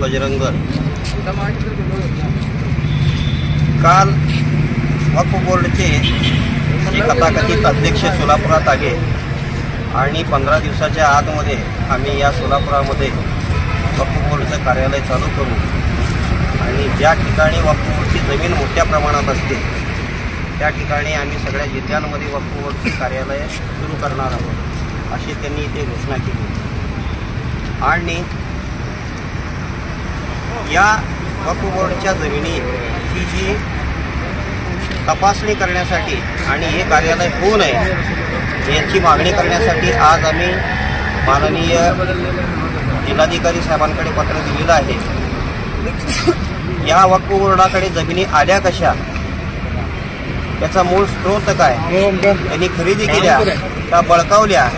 बजरंग दल काल वक्फ बोर्डचे जे कथाकथित अध्यक्ष सोलापुरात आले आणि 15 दिवसाच्या आतमध्ये आम्ही या सोलापुरामध्ये वक्फ बोर्डचं कार्यालय चालू करू आणि ज्या ठिकाणी वक्फ बोर्डची जमीन मोठ्या प्रमाणात असते त्या ठिकाणी आम्ही सगळ्या जिल्ह्यांमध्ये वक्फ बोर्डचे कार्यालय सुरू करणार आहोत अशी त्यांनी इथे घोषणा केली। आणि या वक्फ बोर्डच्या जमिनी ही जी तपासणी करण्यासाठी आणि हे कार्यालय होऊ नये याची मागणी करण्यासाठी आज आम्ही माननीय जिल्हाधिकारी साहेबांकडे पत्र दिलेलं आहे। या वक्फ बोर्डाकडे जमिनी आल्या कशा, त्याचा मूळ स्रोत काय, त्यांनी खरेदी केल्या का बळकावल्या,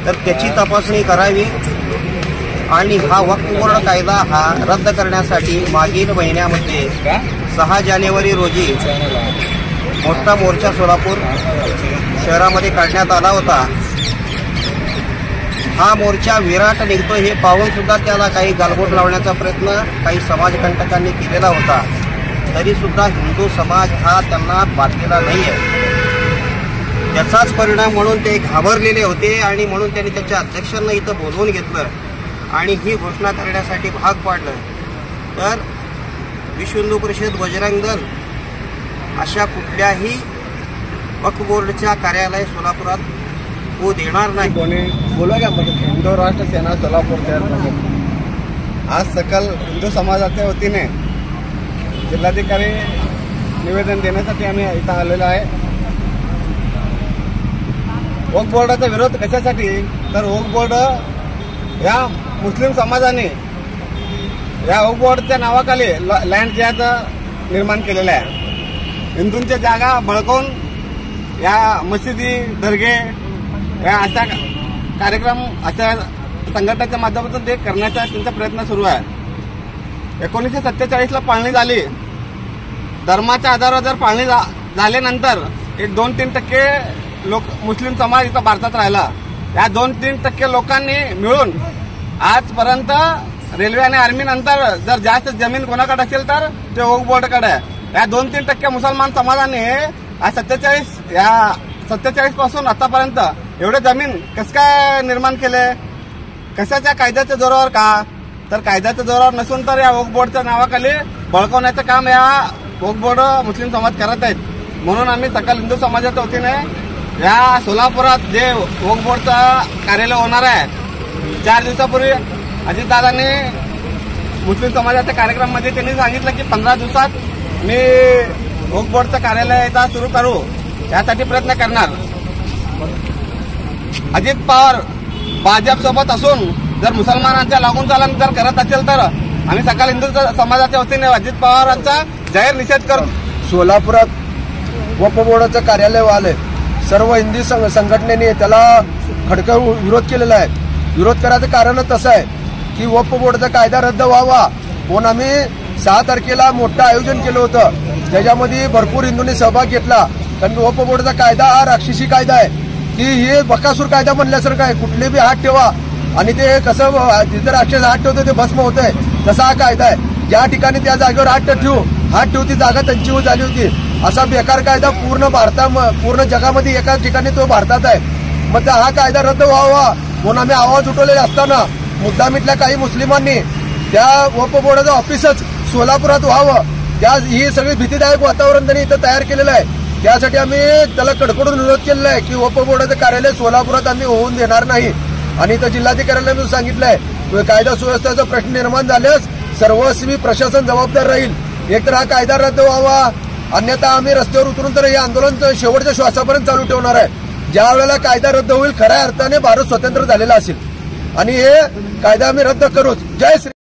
तर त्याची तपासणी करावी आणि हा वक्फ बोर्ड कायदा हा रद्द करण्यासाठी मागील महिन्यामध्ये 6 जानेवारी रोजी मोठा मोर्चा सोलापूर शहरामध्ये काढण्यात आला होता। हा मोर्चा विराट निघतो हे पाहून सुद्धा त्याला काही गालबोट लावण्याचा प्रयत्न काही समाजकंटकांनी केलेला होता, तरी सुद्धा हिंदू समाज हा त्यांना बातलेला नाही आहे। त्याचाच परिणाम म्हणून ते घाबरलेले होते आणि म्हणून त्यांनी त्याच्या अध्यक्षांना इथं बोलवून घेतलं आणि ही घोषणा करण्यासाठी भाग पाडलं। तर विश्व हिंदू परिषद बजरंग दल अशा कुठल्याही वक्फ बोर्डच्या कार्यालय सोलापुरात होऊ देणार नाही। बोला का हिंदू राष्ट्र सेना सोलापूर शहर प्रमुख आज सकल हिंदू समाजाच्या वतीने जिल्हाधिकारी निवेदन देण्यासाठी आम्ही इथं आलेलो आहे। वक्फ बोर्डाचा विरोध कशासाठी, तर वक्फ बोर्ड या मुस्लिम समाजाने या वक्फ बोर्डच्या नावाखाली लँड जिहाद निर्माण केलेला आहे। हिंदूंच्या जागा बळकावून या मशिदी दर्गे या अशा कार्यक्रम अशा संघटनेच्या माध्यमातून ते करण्याचा त्यांचा प्रयत्न सुरू आहे। 1947ला पाळणी झाली, धर्माच्या आधारावर जर पाळणी झाल्यानंतर एक 2-3% लोक मुस्लिम समाज इथं भारतात राहिला। या 2-3% लोकांनी मिळून आजपर्यंत रेल्वे आणि आर्मी नंतर जर जास्त जमीन कोणाकडे असेल तर ते वक्फ बोर्डकडे आहे। या 2-3% मुसलमान समाजाने 47 पासून आतापर्यंत एवढे जमीन कसं काय निर्माण केले, कशाच्या कायद्याच्या जोरावर का, तर कायद्याच्या जोरावर नसून तर या वक्फ बोर्डच्या नावाखाली बळकावण्याचं काम या वक्फ बोर्ड मुस्लिम समाज करत आहेत। म्हणून आम्ही सकल हिंदू समाजाच्या वतीने या सोलापुरात जे वक्फ बोर्डचं कार्यालय होणार आहे, 4 दिवसापूर्वी अजितदादांनी मुस्लिम समाजाच्या कार्यक्रमामध्ये त्यांनी सांगितलं की 15 दिवसात मी वक्फ बोर्डचं कार्यालय इथं सुरू करू यासाठी प्रयत्न करणार। अजित पवार भाजप सोबत असून जर मुसलमानांच्या लागून चालन जर करत असेल तर आम्ही सकल हिंदू समाजाच्या वतीने अजित पवारांचा जाहीर निषेध करू। सोलापुरात वक्फ बोर्डाचं कार्यालय व्हायलंय, सर्व हिंदी संघटनेने त्याला खडका विरोध केलेला आहे। विरोध करायचं कारणच असं आहे की वक्फ बोर्डाचा कायदा रद्द व्हावा म्हणून आम्ही 6 तारखेला मोठं आयोजन केलं होतं, ज्याच्यामध्ये भरपूर हिंदूंनी सहभाग घेतला। कारण वक्फ बोर्डाचा कायदा हा राक्षसी कायदा आहे की हे बकासूर कायदा म्हणल्यासारखं आहे, कुठले बी हात ठेवा आणि ते कसं जिथं राक्षस हात ठेवतो ते भस्म होत आहे, तसा हा कायदा आहे। ज्या ठिकाणी त्या जागेवर हात ठेवू ती जागा त्यांची झाली होती, असा बेकार कायदा पूर्ण जगामध्ये एकाच ठिकाणी तो भारतात आहे। मग हा कायदा रद्द व्हावा म्हणून आम्ही आवाज उठवलेला असताना मुद्दामीतल्या काही मुस्लिमांनी त्या वक्फ बोर्डाचं ऑफिसच सोलापुरात व्हावं, ही सगळी भीतीदायक वातावरण त्यांनी इथं तयार केलेलं आहे। त्यासाठी आम्ही त्याला कडकडून विरोध केलेला आहे की वक्फ बोर्डाचं कार्यालय सोलापुरात आम्ही होऊन देणार नाही। आणि इथं जिल्हाधिकाऱ्यांना सांगितलंय कायदा सुव्यवस्थेचा प्रश्न निर्माण झाल्यास सर्वस्वी प्रशासन जबाबदार राहील, एकतर हा कायदा रद्द व्हावा, अन्यथा आम्ही रस्त्यावर उतरून तर हे आंदोलन शेवटच्या श्वासापर्यंत चालू ठेवणार आहे। ज्या वेळेला कायदा रद्द होईल खऱ्या अर्थाने भारत स्वतंत्र झालेला असेल आणि हे कायदा आम्ही रद्द करूच। जय श्री